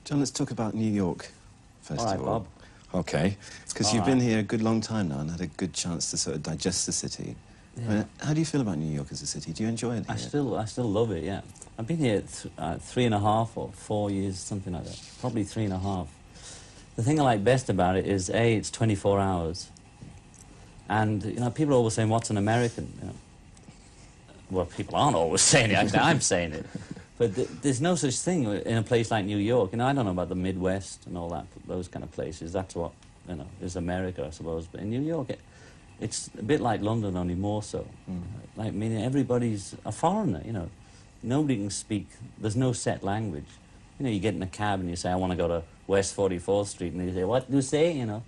John, let's talk about New York, first All right, of all. Bob. Okay, because you've been here a good long time now and had a good chance to sort of digest the city. Yeah. I mean, how do you feel about New York as a city? Do you enjoy it here? I still love it, yeah. I've been here 3.5 or 4 years, something like that. Probably 3.5. The thing I like best about it is, A, it's 24 hours. And, you know, people are always saying, what's an American? You know? Well, people aren't always saying it, actually, I'm saying it. But there's no such thing in a place like New York. You know, I don't know about the Midwest and all that, those kind of places. That's what, you know, is America, I suppose. But in New York, it's a bit like London, only more so. Like, meaning everybody's a foreigner, you know. Nobody can speak, there's no set language. You know, you get in a cab and you say, I want to go to West 44th Street, and they say, what do you say, you know?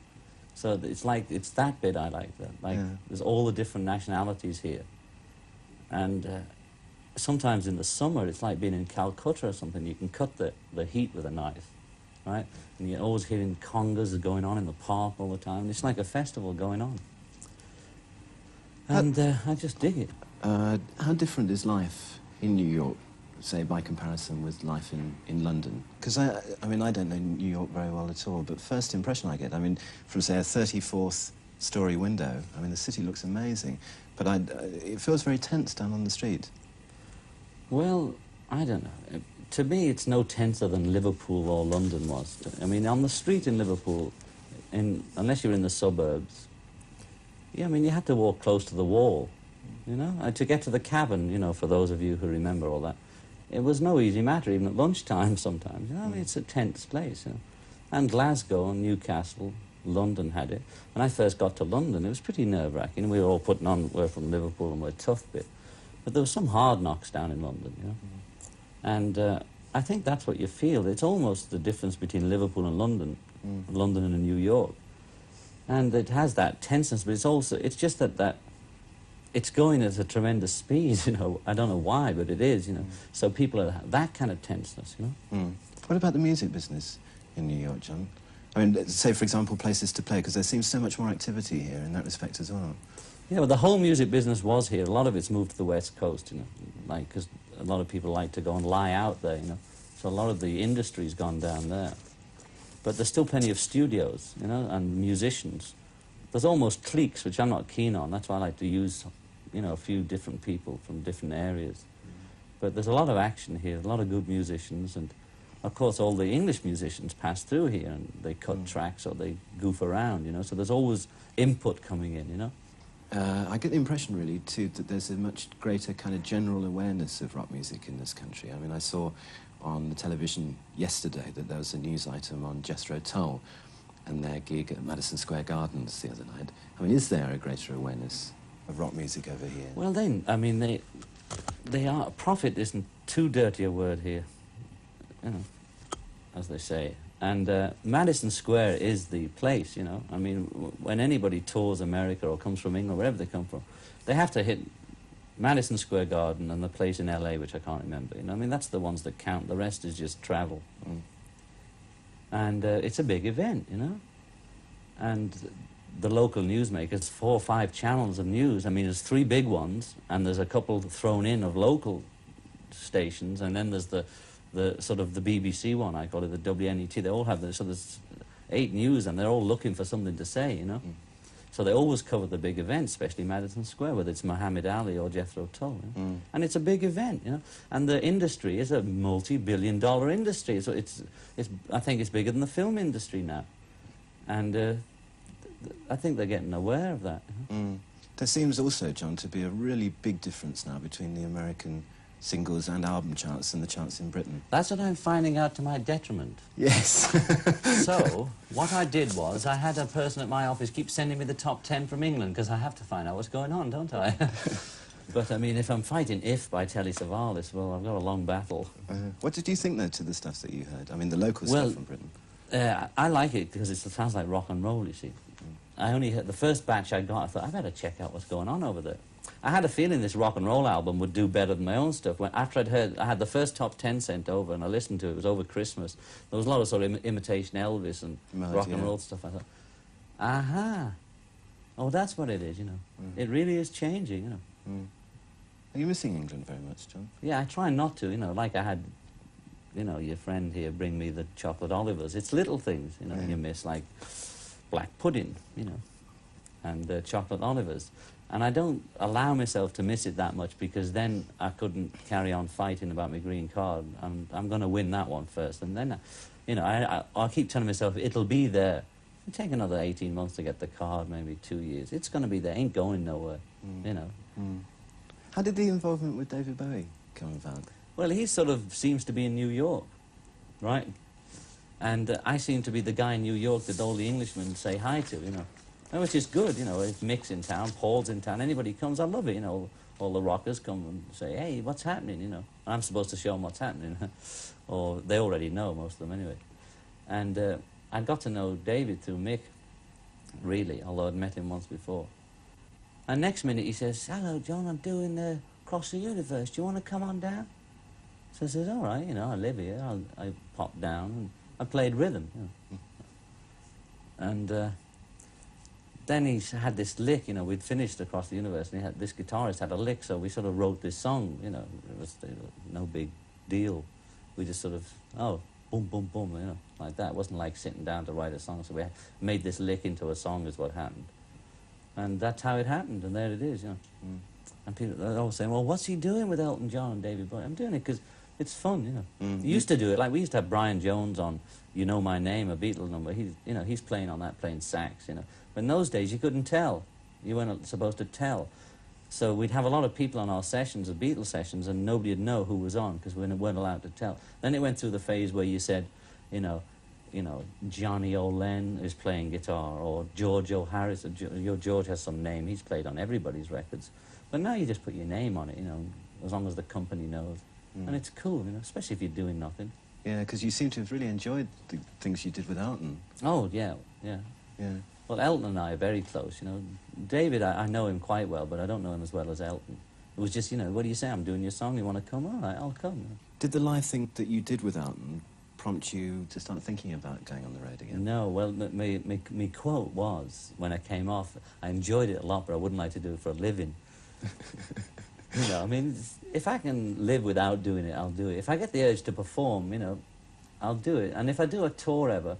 So it's like, it's that bit I like. Like, there's all the different nationalities here. And sometimes in the summer, it's like being in Calcutta or something. You can cut the heat with a knife, right? And you're always hearing congas going on in the park all the time. It's like a festival going on. And I just dig it. How different is life in New York, say, by comparison with life in London? Because, I mean, I don't know New York very well at all, but first impression I get, I mean, from, say, a 34th story window, I mean, the city looks amazing, but it feels very tense down on the street. Well, I don't know. To me, it's no tenser than Liverpool or London was. I mean, on the street in Liverpool, unless you're in the suburbs, yeah, I mean, you had to walk close to the wall, you know, and to get to the cabin, you know, for those of you who remember all that. It was no easy matter, even at lunchtime sometimes, you know, I mean, it's a tense place, you know. And Glasgow and Newcastle, London had it. When I first got to London, it was pretty nerve-wracking. We were all putting on, we're from Liverpool and we're tough bit. But there was some hard knocks down in London, you know. And I think that's what you feel. It's almost the difference between Liverpool and London, London and New York. And it has that tenseness, but it's also, it's just that it's going at a tremendous speed, you know. I don't know why, but it is, you know. So people are that kind of tenseness, you know. What about the music business in New York, John? I mean, say, for example, places to play, because there seems so much more activity here in that respect as well. Yeah, well, the whole music business was here. A lot of it's moved to the West Coast, you know, like, because a lot of people like to go and lie out there, you know. So a lot of the industry's gone down there. But there's still plenty of studios, you know, and musicians. There's almost cliques, which I'm not keen on. That's why I like to use, you know, a few different people from different areas. But there's a lot of action here, a lot of good musicians, and of course all the English musicians pass through here and they cut tracks or they goof around, you know, so there's always input coming in, you know. I get the impression, really, too, that there's a much greater kind of general awareness of rock music in this country. I mean, I saw on the television yesterday that there was a news item on Jethro Tull and their gig at Madison Square Gardens the other night. I mean, is there a greater awareness of rock music over here? Well, I mean, they are, profit isn't too dirty a word here, you know, as they say. And Madison Square is the place, you know. I mean, when anybody tours America or comes from England, wherever they come from, they have to hit Madison Square Garden and the place in LA, which I can't remember, you know. I mean, that's the ones that count. The rest is just travel. And it's a big event, you know. And the local newsmakers, 4 or 5 channels of news. I mean, there's 3 big ones, and there's a couple thrown in of local stations, and then there's the sort of the BBC one, I call it, the WNET. They all have this, so there's 8 news, and they're all looking for something to say, you know. So they always cover the big events, especially Madison Square, whether it's Muhammad Ali or Jethro Tull. You know? And it's a big event, you know. And the industry is a multi-billion-dollar industry. So I think it's bigger than the film industry now. And I think they're getting aware of that. You know? There seems also, John, to be a really big difference now between the American singles and album charts and the charts in Britain. That's what I'm finding out to my detriment. Yes. So, what I did was, I had a person at my office keep sending me the top 10 from England, because I have to find out what's going on, don't I? But, I mean, if I'm fighting If by Telly Savalas, well, I've got a long battle. What did you think, though, to the stuff that you heard? I mean, the local stuff from Britain. I like it because it sounds like rock and roll, you see. I only heard the first batch I got, I thought, I better check out what's going on over there. I had a feeling this rock and roll album would do better than my own stuff. After I had the first top 10 sent over and I listened to it, it was over Christmas. There was a lot of sort of imitation Elvis and rock and roll stuff. I thought, aha, oh, that's what it is, you know. It really is changing, you know. Are you missing England very much, John? Yeah, I try not to, you know, like I had you know, your friend here bring me the chocolate Olivers. It's little things, you know, you miss, like black pudding, you know, and chocolate Olivers. And I don't allow myself to miss it that much, because then I couldn't carry on fighting about my green card. I'm going to win that one first, and then, you know, I keep telling myself it'll be there. It'll take another 18 months to get the card, maybe 2 years. It's going to be there. Ain't going nowhere, you know. How did the involvement with David Bowie come about? Well, he sort of seems to be in New York, right? And I seem to be the guy in New York that all the Englishmen say hi to, you know. And which is good, you know. If Mick's in town, Paul's in town, anybody comes, I love it, you know. All the rockers come and say, hey, what's happening, you know. And I'm supposed to show them what's happening. Or they already know, most of them anyway. And I got to know David through Mick, really, although I'd met him once before. And next minute he says, hello, John, I'm doing Across the Universe. Do you want to come on down? So I says, all right, you know, I live here. I popped down and I played rhythm, you know. And then he had this lick, you know, we'd finished Across the Universe, and this guitarist had a lick, so we sort of wrote this song, you know. It was no big deal. We just sort of, oh, boom, boom, boom, you know, like that. It wasn't like sitting down to write a song, so we made this lick into a song is what happened. And that's how it happened, and there it is, you know. And people are always saying, well, what's he doing with Elton John and David Bowie? I'm doing it because it's fun, you know. He used to do it, like we used to have Brian Jones on You Know My Name, a Beatle number. You know, he's playing on that, playing sax, you know. But in those days, you couldn't tell. You weren't supposed to tell. So we'd have a lot of people on our sessions, the Beatles sessions, and nobody would know who was on because we weren't allowed to tell. Then it went through the phase where you said, you know, Johnny O'Len is playing guitar, or George O'Harris, or George has some name. He's played on everybody's records. But now you just put your name on it, you know, as long as the company knows. And it's cool, you know, especially if you're doing nothing. Yeah, because you seem to have really enjoyed the things you did with Elton. Oh, yeah. Well, Elton and I are very close, you know. David, I know him quite well, but I don't know him as well as Elton. It was just, you know, what do you say? I'm doing your song. You want to come? All right, I'll come. Did the live thing that you did with Elton prompt you to start thinking about going on the road again? No, well, my quote was, when I came off, I enjoyed it a lot, but I wouldn't like to do it for a living. You know, I mean, if I can live without doing it, I'll do it. If I get the urge to perform, you know, I'll do it. And if I do a tour ever,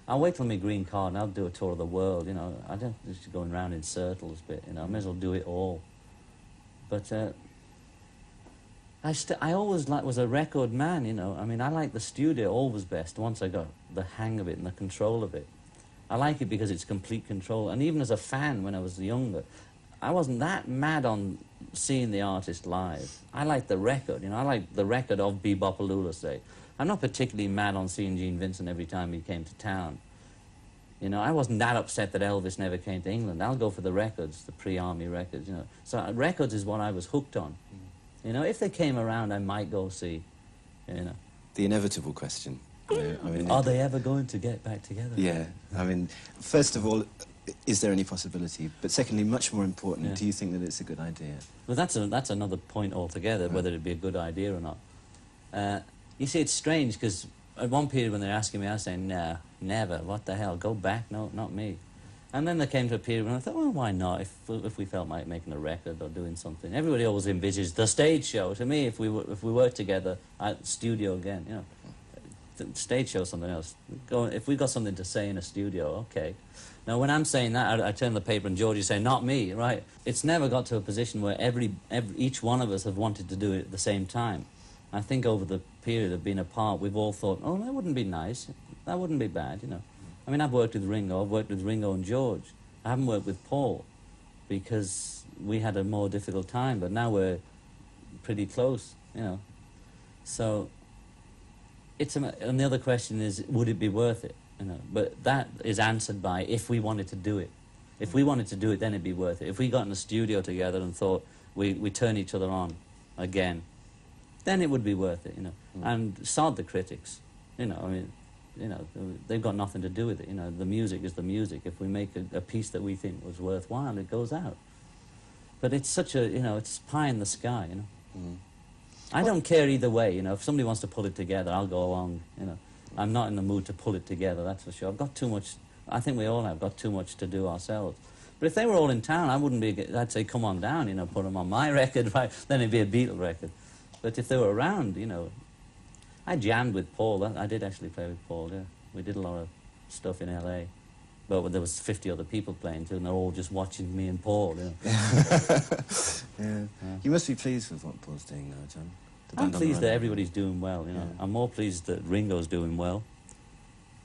I'll wait till my green card and I'll do a tour of the world, you know. I don't just going around in circles a bit, you know. I may as well do it all. But I always was a record man, you know. I mean, I like the studio always best once I got the hang of it and the control of it. I like it because it's complete control. And even as a fan when I was younger, I wasn't that mad on seeing the artist live. I like the record, you know. I like the record of Bebopaloola, say. I'm not particularly mad on seeing Gene Vincent every time he came to town. You know, I wasn't that upset that Elvis never came to England. I'll go for the records, the pre-army records, you know. So records is what I was hooked on. You know, if they came around, I might go see, you know. The inevitable question. You know, I mean, are they ever going to get back together? Yeah, I mean, first of all, is there any possibility? But secondly, much more important, do you think that it's a good idea? Well, that's another point altogether, whether it'd be a good idea or not. You see, it's strange, because at one period when they're asking me, I was saying, no, never, what the hell, go back, no, not me. And then there came to a period when I thought, well, why not, if we felt like making a record or doing something. Everybody always envisages the stage show. To me, if we worked together, studio again, you know. The stage show something else. If we got something to say in a studio, okay. Now, when I'm saying that, I turn the paper and George is saying, not me, right? It's never got to a position where each one of us have wanted to do it at the same time. I think over the period of being apart, we've all thought, oh, that wouldn't be nice. That wouldn't be bad, you know. I mean, I've worked with Ringo. I've worked with Ringo and George. I haven't worked with Paul because we had a more difficult time, but now we're pretty close, you know. So, and the other question is, would it be worth it? You know, but that is answered by if we wanted to do it. If we wanted to do it, then it'd be worth it. If we got in a studio together and thought we turn each other on again, then it would be worth it, you know. And sod the critics, you know. I mean, you know, they've got nothing to do with it. You know, the music is the music. If we make a piece that we think was worthwhile, it goes out. But it's such a, you know, it's pie in the sky, you know. I don't care either way, you know. If somebody wants to pull it together, I'll go along, you know. I'm not in the mood to pull it together, that's for sure. I've got too much, I think we all have got too much to do ourselves. But if they were all in town, I wouldn't be, I'd say, come on down, you know, put them on my record, right? Then it'd be a Beatle record. But if they were around, you know, I jammed with Paul. I did actually play with Paul, yeah. We did a lot of stuff in LA. But there was 50 other people playing too, and they're all just watching me and Paul, you know. Yeah. You must be pleased with what Paul's doing now, John. I'm pleased that everybody's doing well, you know. Yeah. I'm more pleased that Ringo's doing well,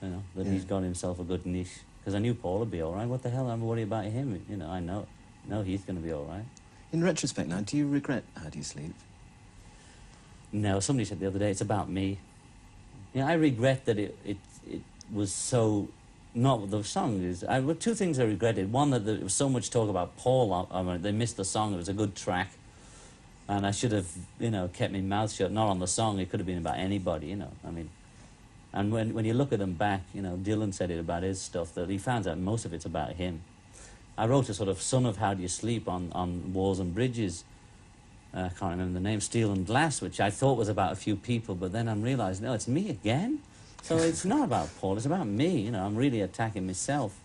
you know, that Yeah. he's got himself a good niche. Because I knew Paul would be all right. What the hell am I worried about him? You know, I know he's going to be all right. In retrospect now, do you regret How Do You Sleep? No, somebody said the other day, it's about me. Yeah, I regret that it was so... Not what the song is. Two things I regretted. One, that there was so much talk about Paul. They missed the song. It was a good track. And I should have, you know, kept my mouth shut. Not on the song. It could have been about anybody, you know. I mean... And when you look at them back, you know, Dylan said it about his stuff, that he found out most of it's about him. I wrote a sort of Son of How Do You Sleep on Walls and Bridges. I can't remember the name, Steel and Glass, which I thought was about a few people, but then I'm realising, no, it's me again? So it's not about Paul, it's about me, you know, I'm really attacking myself.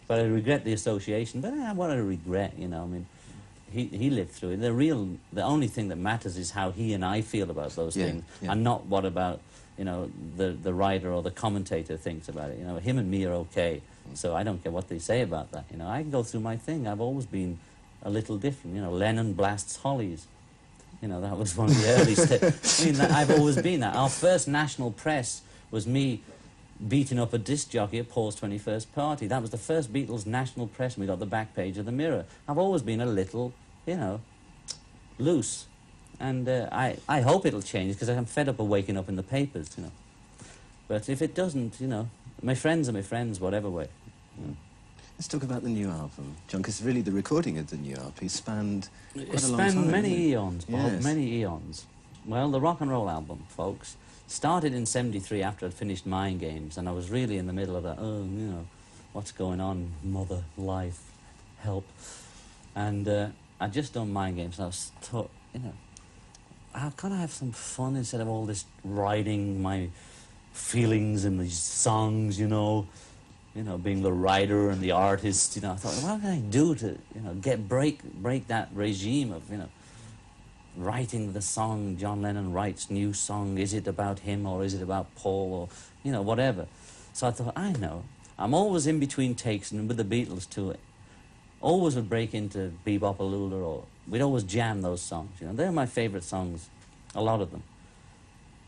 But I regret the association, but what a regret, you know, I mean, he lived through it. The only thing that matters is how he and I feel about those things, and not what about, you know, the writer or the commentator thinks about it. You know, him and me are okay, so I don't care what they say about that. You know, I can go through my thing. I've always been a little different. You know, Lennon blasts Hollies. You know, that was one of the early steps. I mean, I've always been that. Our first national press was me beating up a disc jockey at Paul's 21st party. That was the first Beatles national press, and we got the back page of the Mirror. I've always been a little, you know, loose. And I hope it'll change, because I'm fed up of waking up in the papers, you know. But if it doesn't, you know, my friends are my friends, whatever way. You know. Let's talk about the new album, John, because really the recording of the new LP spanned quite a long time. It spanned many eons, Bob, yes. many eons. Well, the rock and roll album, folks, started in '73 after I'd finished Mind Games, and I was really in the middle of that, oh, you know, what's going on, mother, life, help. And I'd just done Mind Games, and I was taught, you know, how can I have some fun instead of all this writing my feelings in these songs, you know, being the writer and the artist, you know. I thought, what can I do to, you know, break that regime of, you know, writing the song, John Lennon writes new song, is it about him or is it about Paul or, you know, whatever. So I thought, I know, I'm always in between takes, and with the Beatles too, always would break into Bebop-A-Lula, or we'd always jam those songs, you know. They're my favourite songs, a lot of them.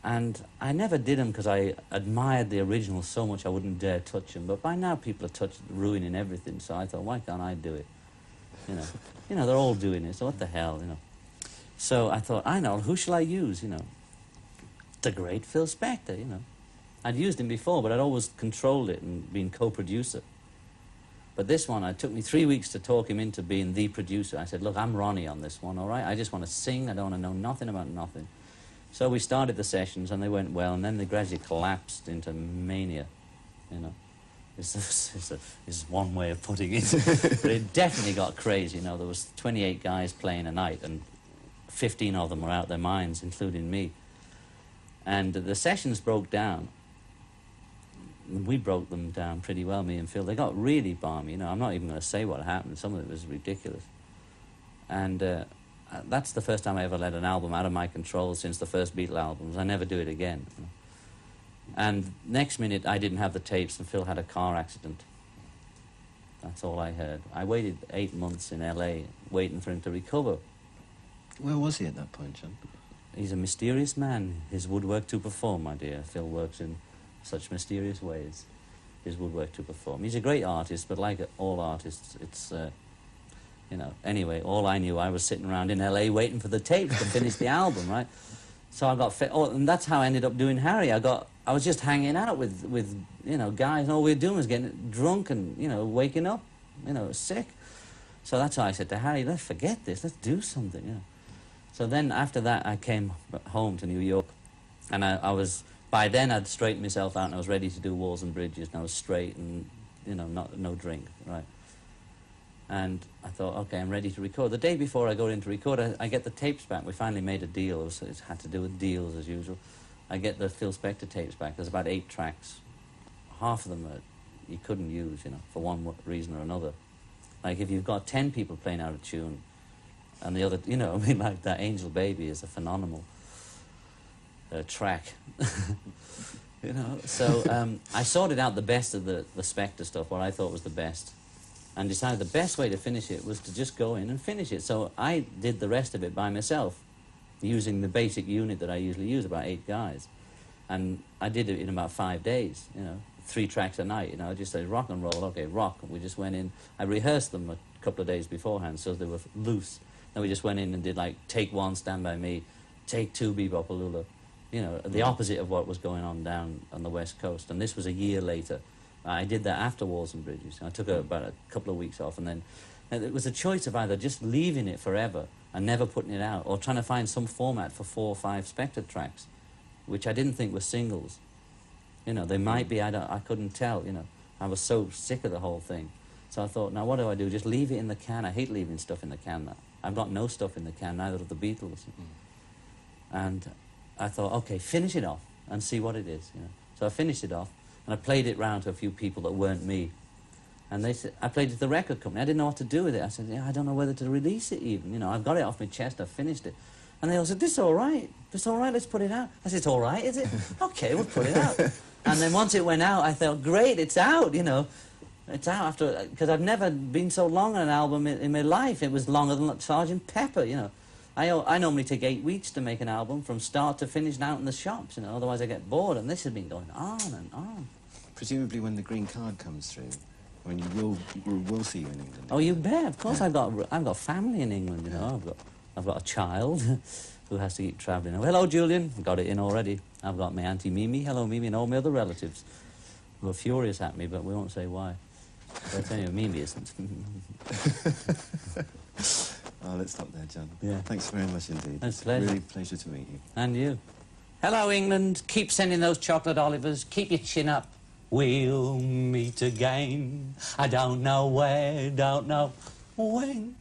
And I never did them because I admired the original so much I wouldn't dare touch them. But by now people are ruining everything, so I thought, why can't I do it? You know, they're all doing it, so what the hell, you know. So I thought, I know, who shall I use, you know? The great Phil Spector, you know. I'd used him before, but I'd always controlled it and been co-producer. But this one, it took me 3 weeks to talk him into being the producer. I said, look, I'm Ronnie on this one, all right? I just want to sing. I don't want to know nothing about nothing. So we started the sessions, and they went well, and then they gradually collapsed into mania, you know. It's one way of putting it. But it definitely got crazy, you know. There was 28 guys playing a night, and 15 of them were out their minds, including me. And the sessions broke down. We broke them down pretty well, me and Phil. They got really balmy, you know. I'm not even going to say what happened. Some of it was ridiculous. And that's the first time I ever let an album out of my control since the first Beatle albums. I never do it again. You know. And next minute, I didn't have the tapes, and Phil had a car accident. That's all I heard. I waited 8 months in LA, waiting for him to recover. Where was he at that point, John? He's a mysterious man. His woodwork to perform, my dear. Phil works in such mysterious ways. His woodwork to perform. He's a great artist, but like all artists, it's... you know, anyway, all I knew, I was sitting around in LA waiting for the tapes to finish the album, right? So I got and that's how I ended up doing Harry. I was just hanging out with you know, guys, and all we were doing was getting drunk and, you know, waking up, you know, sick. So that's how I said to Harry, let's forget this, let's do something, you know. So then after that, I came home to New York, and I was, by then I'd straightened myself out, and I was ready to do Walls and Bridges, and I was straight and, you know, no drink, right? And I thought, okay, I'm ready to record. The day before I go in to record, I get the tapes back. We finally made a deal. It had to do with deals, as usual. I get the Phil Spector tapes back. There's about 8 tracks. Half of them you couldn't use, you know, for one reason or another. Like, if you've got 10 people playing out of tune, and the other, you know, I mean, like that Angel Baby is a phenomenal. track. You know, so I sorted out the best of the Spectre stuff, what I thought was the best, and decided the best way to finish it was to just go in and finish it. So I did the rest of it by myself, using the basic unit that I usually use, about 8 guys. And I did it in about 5 days, you know, 3 tracks a night, you know. I just said, rock and roll, okay, rock. And we just went in. I rehearsed them a couple of days beforehand, so they were loose. Then we just went in and did, like, take 1, Stand By Me, take 2, Bebop-A-Lula. You know, the opposite of what was going on down on the West Coast. And this was a year later. I did that after Walls and Bridges. I took about a couple of weeks off, and then it was a choice of either just leaving it forever and never putting it out, or trying to find some format for 4 or 5 Spectre tracks, which I didn't think were singles. You know, they might be, I couldn't tell, you know. I was so sick of the whole thing. So I thought, now what do I do? Just leave it in the can. I hate leaving stuff in the can now. I've got no stuff in the can, neither of the Beatles. And I thought, okay, finish it off and see what it is, you know. So I finished it off, and I played it round to a few people that weren't me. And they said, I played it to the record company. I didn't know what to do with it. I said, yeah, I don't know whether to release it even. You know, I've got it off my chest, I've finished it. And they all said, this is all right. It's all right, let's put it out. I said, it's all right, is it? Okay, we'll put it out. And then once it went out, I thought, great, it's out, you know. It's out after, because I've never been so long on an album in my life. It was longer than Sgt. Pepper, you know. I normally take 8 weeks to make an album from start to finish and out in the shops, you know, otherwise I get bored, and this has been going on and on. Presumably when the green card comes through, when we'll see you in England. Oh, you bet, of course. I've got family in England, you know. I've got a child who has to keep travelling. Oh, hello, Julian. I've got it in already. I've got my Auntie Mimi, hello Mimi, and all my other relatives who are furious at me, but we won't say why. But anyway, Mimi isn't. Oh, let's stop there, John. Yeah. Thanks very much indeed. It's a pleasure. Really pleasure to meet you. And you. Hello, England. Keep sending those chocolate Olivers. Keep your chin up. We'll meet again. I don't know where, don't know when.